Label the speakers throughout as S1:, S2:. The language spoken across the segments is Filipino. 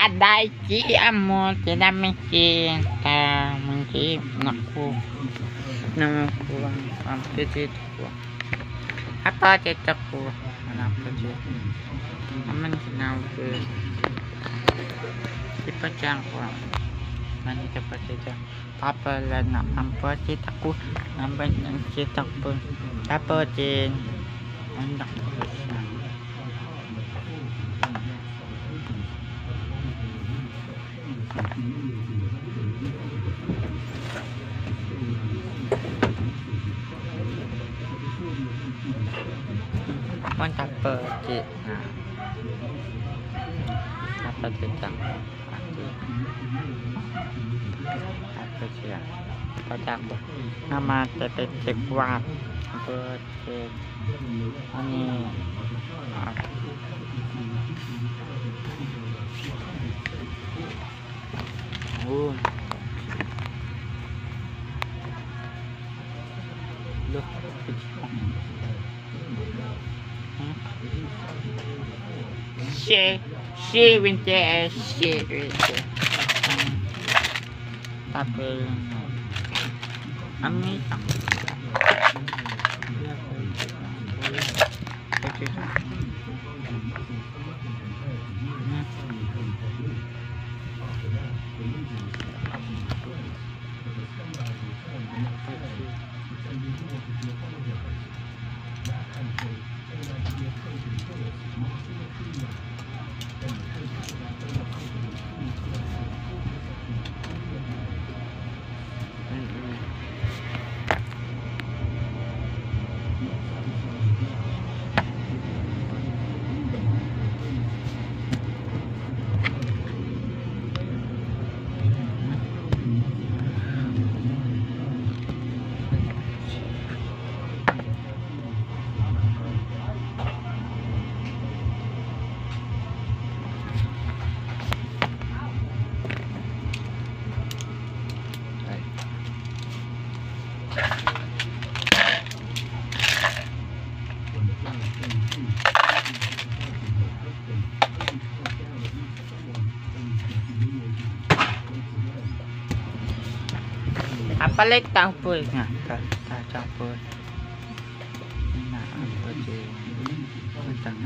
S1: Daiki amo tidak mungkin naku hampir itu apa cetaku kenapa sih aman kenapa dipajang ko mani dapat saja apa lah nak apa cetaku nampak yang cetak pun apa din anak mantap pergi apa cetak apa sih ya pada nama tetek kuat betul ini loh she winter tapi kami palit campur nga campur na apa je tentang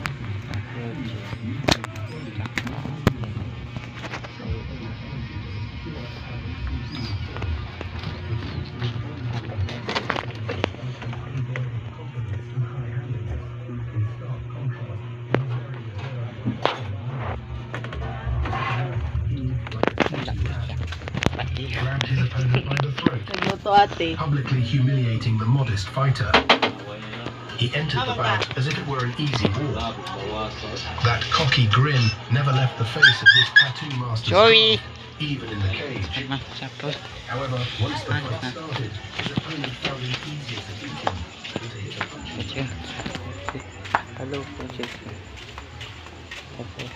S2: grabbed his opponent by the throat, publicly humiliating the modest fighter. He entered the bout as if it were an easy war. That cocky grin never left the face of this tattoo master's
S1: Sorry.
S2: even in the cage. However, once the fight started, his opponent found it easier to beat him than to hit a punch.
S1: Hello, coaches. Okay.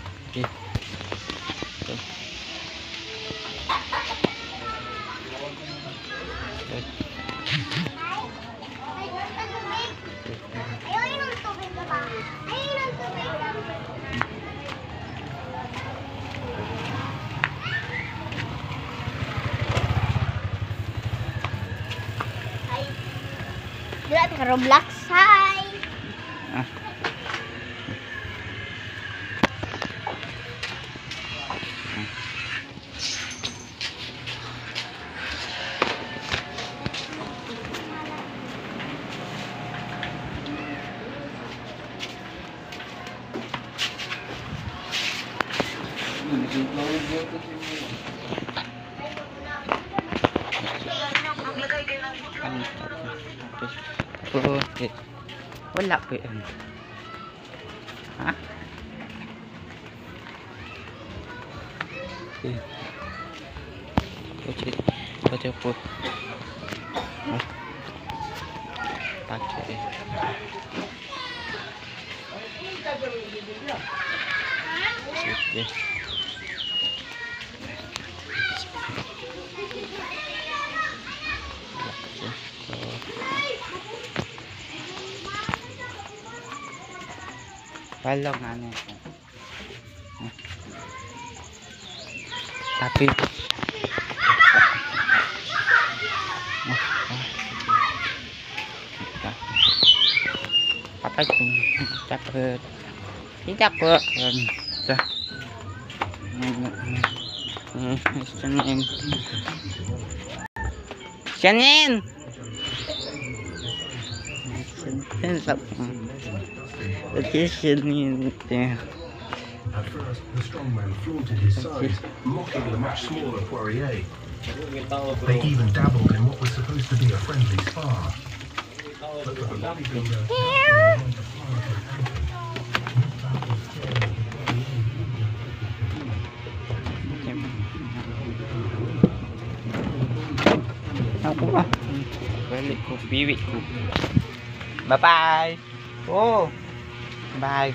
S3: Dila ka Roblox, hi.
S1: Wala po yan. Ha? Baca po. Baca eh. Sige. Palong ano. Tapi apa itu dapat tidak kok Senin
S2: At first, the strongman flaunted his size, mocking the much smaller Poirier. They even dabbled in what was supposed to be a friendly spar. But for the bodybuilder,
S1: aku balik ku biwik ku. Bye bye. Oh bye.